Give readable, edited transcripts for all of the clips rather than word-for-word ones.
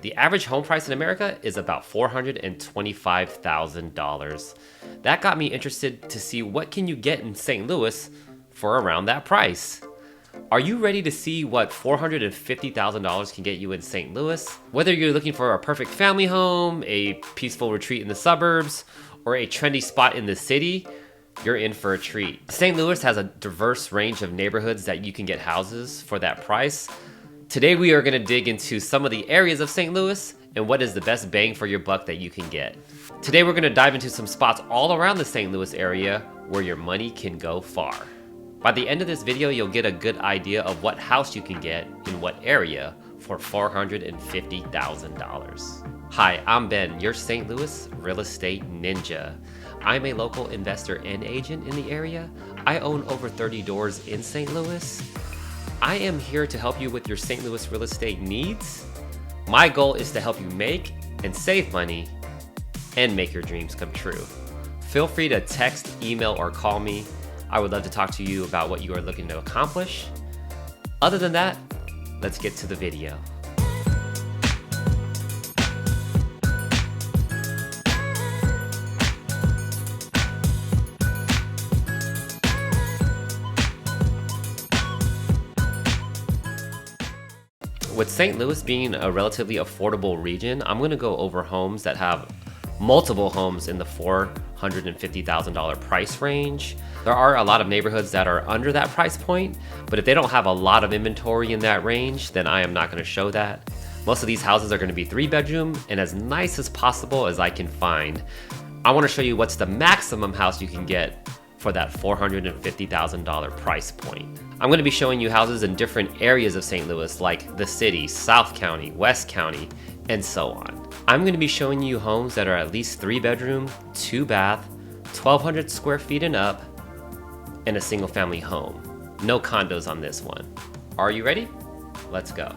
The average home price in America is about $425,000. That got me interested to see what can you get in St. Louis for around that price. Are you ready to see what $450,000 can get you in St. Louis? Whether you're looking for a perfect family home, a peaceful retreat in the suburbs, or a trendy spot in the city, you're in for a treat. St. Louis has a diverse range of neighborhoods that you can get houses for that price. Today we are gonna dig into some of the areas of St. Louis and what is the best bang for your buck that you can get. Today we're gonna dive into some spots all around the St. Louis area where your money can go far. By the end of this video, you'll get a good idea of what house you can get in what area for $450,000. Hi, I'm Ben, your St. Louis real estate ninja. I'm a local investor and agent in the area. I own over 30 doors in St. Louis. I am here to help you with your St. Louis real estate needs. My goal is to help you make and save money and make your dreams come true. Feel free to text, email, or call me. I would love to talk to you about what you are looking to accomplish. Other than that, let's get to the video. With St. Louis being a relatively affordable region, I'm gonna go over homes that have multiple homes in the $450,000 price range. There are a lot of neighborhoods that are under that price point, but if they don't have a lot of inventory in that range, then I am not gonna show that. Most of these houses are gonna be 3-bedroom and as nice as possible as I can find. I wanna show you what's the maximum house you can get for that $450,000 price point. I'm gonna be showing you houses in different areas of St. Louis, like the city, South County, West County, and so on. I'm gonna be showing you homes that are at least 3-bedroom, 2-bath, 1,200 square feet and up, and a single family home. No condos on this one. Are you ready? Let's go.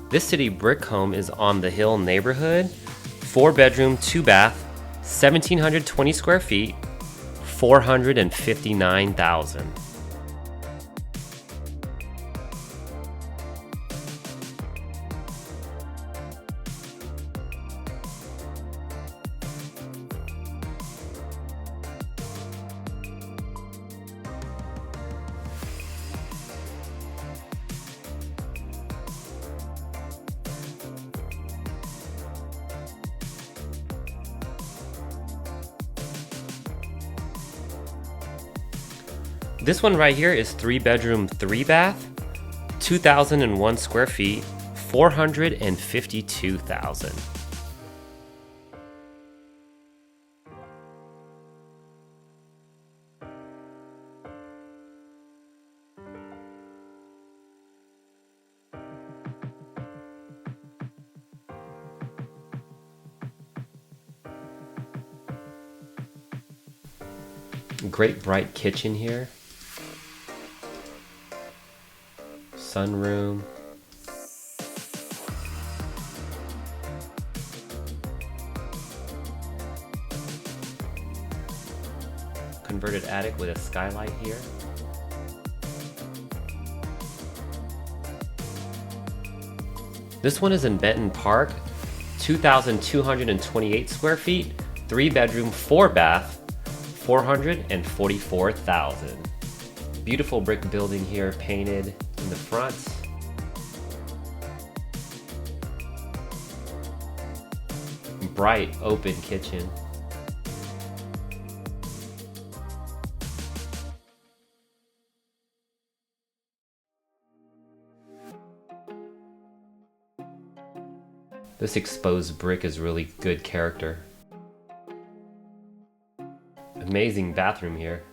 This city brick home is on the Hill neighborhood, 4-bedroom, 2-bath, 1,720 square feet, $459,000. This one right here is 3-bedroom, 3-bath, 2,001 square feet, $452,000. Great bright kitchen here. Sunroom. Converted attic with a skylight here. This one is in Benton Park, 2,228 square feet, 3-bedroom, 4-bath, $444,000. Beautiful brick building here, painted in the front. Bright open kitchen. This exposed brick is really good character. Amazing bathroom here.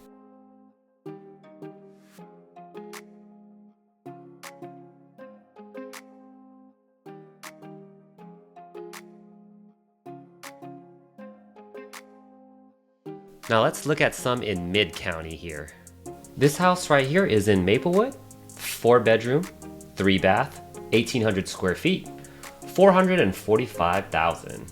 Now let's look at some in Mid-County here. This house right here is in Maplewood, 4-bedroom, 3-bath, 1,800 square feet, $445,000.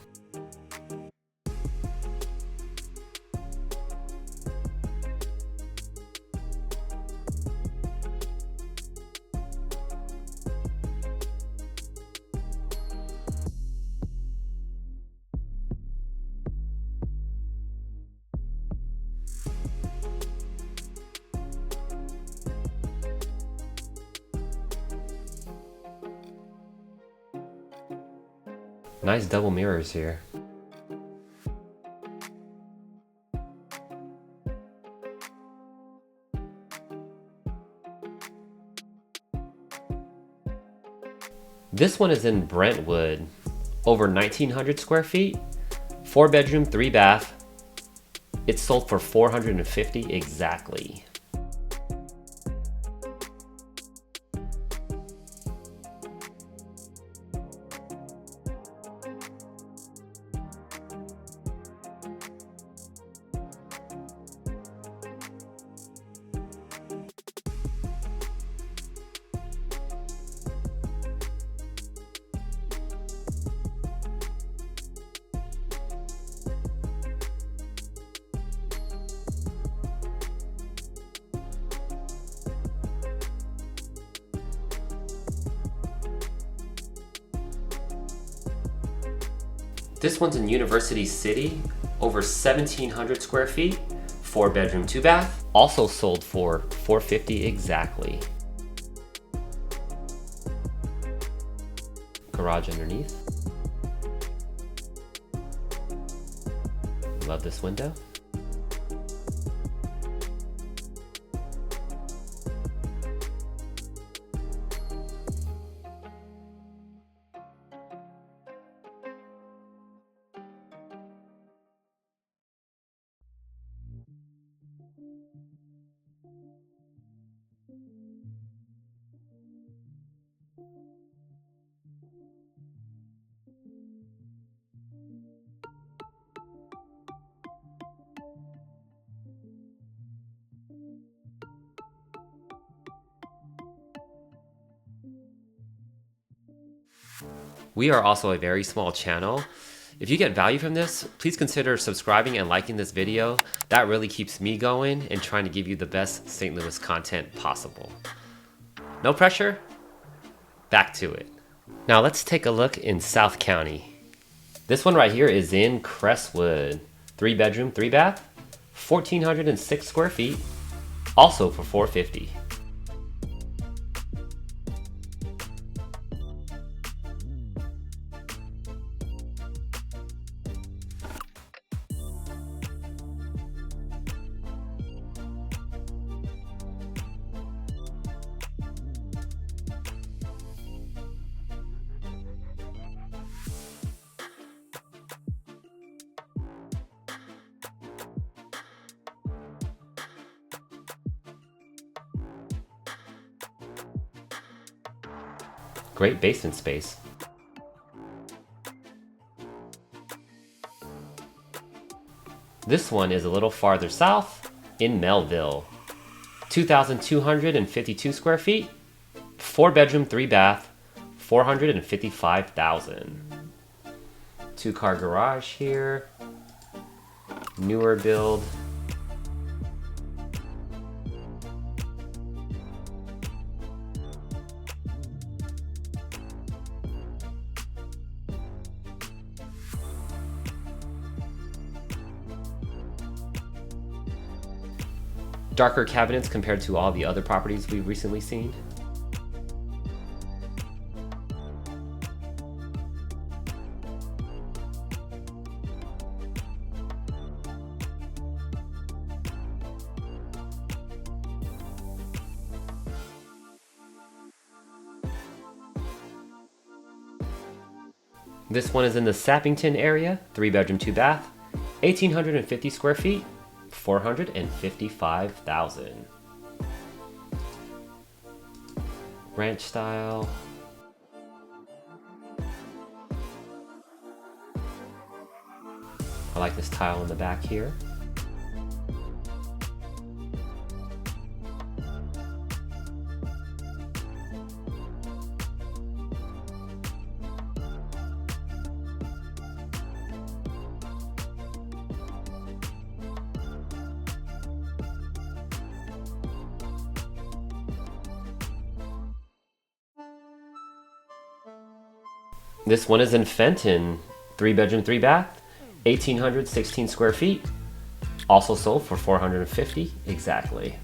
Nice double mirrors here. This one is in Brentwood, over 1,900 square feet, 4-bedroom, 3-bath. It's sold for $450 exactly. This one's in University City, over 1,700 square feet, 4-bedroom, 2-bath, also sold for $450 exactly. Garage underneath. Love this window. We are also a very small channel. If you get value from this, please consider subscribing and liking this video. That really keeps me going and trying to give you the best St. Louis content possible. No pressure, back to it. Now let's take a look in South County. This one right here is in Crestwood, 3-bedroom, 3-bath, 1,406 square feet, also for $450. Great basement space. This one is a little farther south in Melville. 2,252 square feet, 4-bedroom, 3-bath, $455,000. 2-car garage here, newer build. Darker cabinets compared to all the other properties we've recently seen. This one is in the Sappington area, 3-bedroom, 2-bath, 1,850 square feet, $455,000. Ranch style. I like this tile in the back here. This one is in Fenton, 3-bedroom, 3-bath, 1,816 square feet, also sold for $450 exactly.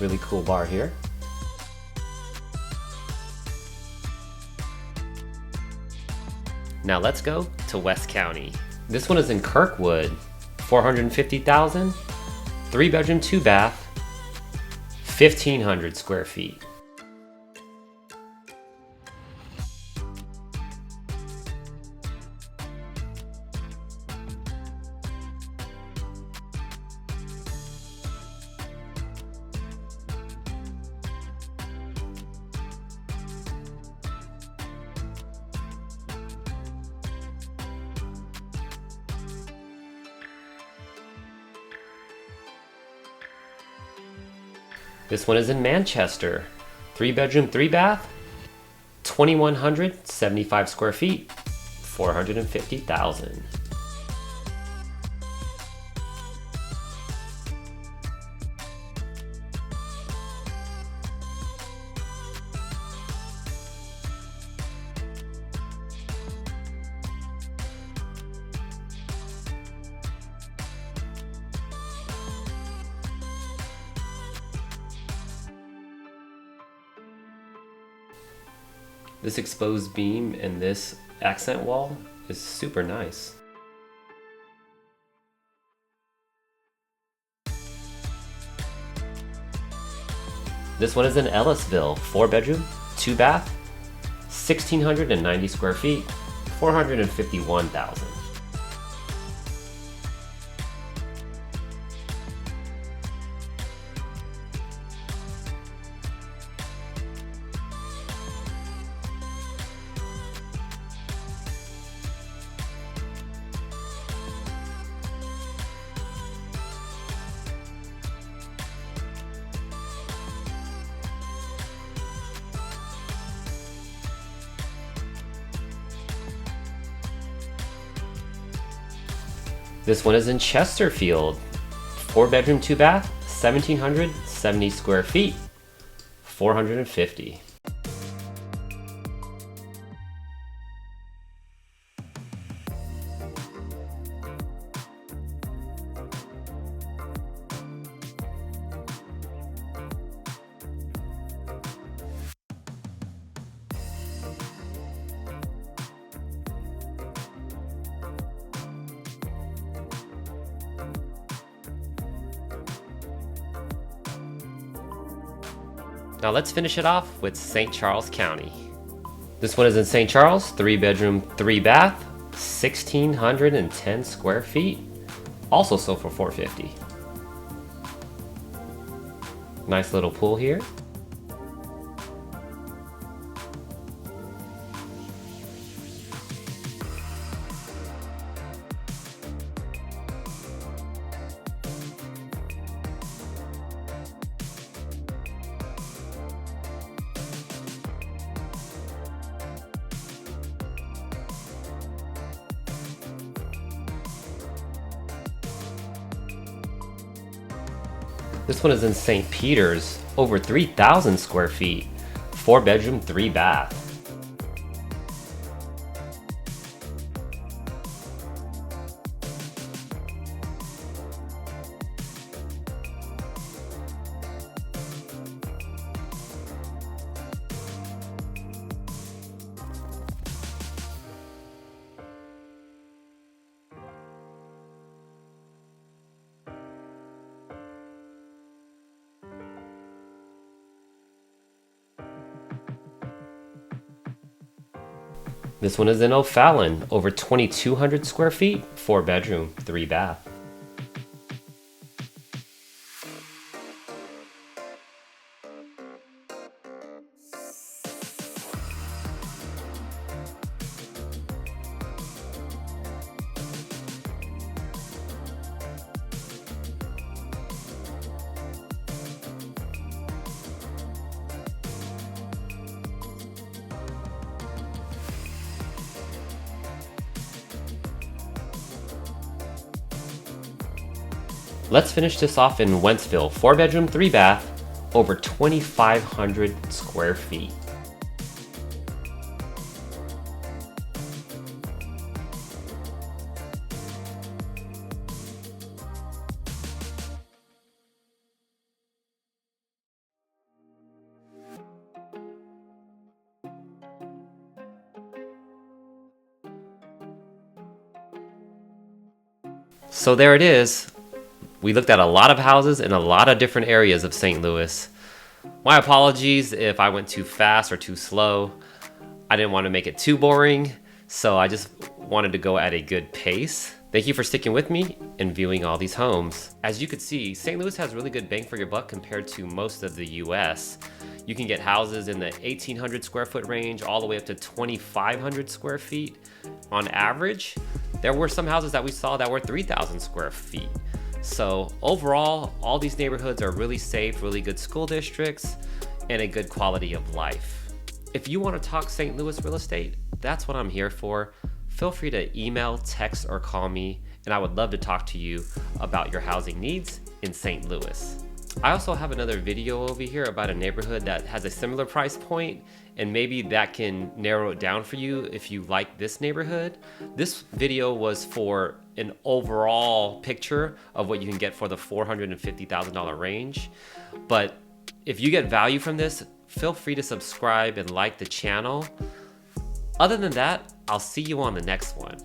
Really cool bar here. Now let's go to West County. This one is in Kirkwood, 450,000, 3-bedroom, 2-bath, 1,500 square feet. This one is in Manchester, 3-bedroom, 3-bath, 2,175 square feet, 450,000. This exposed beam and this accent wall is super nice. This one is in Ellisville, 4-bedroom, 2-bath, 1,690 square feet, 451,000. This one is in Chesterfield, 4-bedroom, 2-bath, 1,770 square feet, 450. Now let's finish it off with St. Charles County. This one is in St. Charles, 3-bedroom, 3-bath, 1,610 square feet, also sold for $450. Nice little pool here. This one is in St. Peter's, over 3,000 square feet, 4-bedroom, 3-bath. This one is in O'Fallon, over 2,200 square feet, 4-bedroom, 3-bath. Let's finish this off in Wentzville, 4-bedroom, 3-bath, over 2,500 square feet. So there it is. We looked at a lot of houses in a lot of different areas of St. Louis. My apologies if I went too fast or too slow. I didn't want to make it too boring, so I just wanted to go at a good pace. Thank you for sticking with me and viewing all these homes. As you could see, St. Louis has really good bang for your buck compared to most of the US. You can get houses in the 1,800 square foot range all the way up to 2,500 square feet on average. There were some houses that we saw that were 3,000 square feet. So overall, all these neighborhoods are really safe, really good school districts, and a good quality of life. If you want to talk St. Louis real estate, that's what I'm here for. Feel free to email, text, or call me, and I would love to talk to you about your housing needs in St. Louis. I also have another video over here about a neighborhood that has a similar price point, and maybe that can narrow it down for you if you like this neighborhood. This video was for an overall picture of what you can get for the $450,000 range. But if you get value from this, feel free to subscribe and like the channel. Other than that, I'll see you on the next one.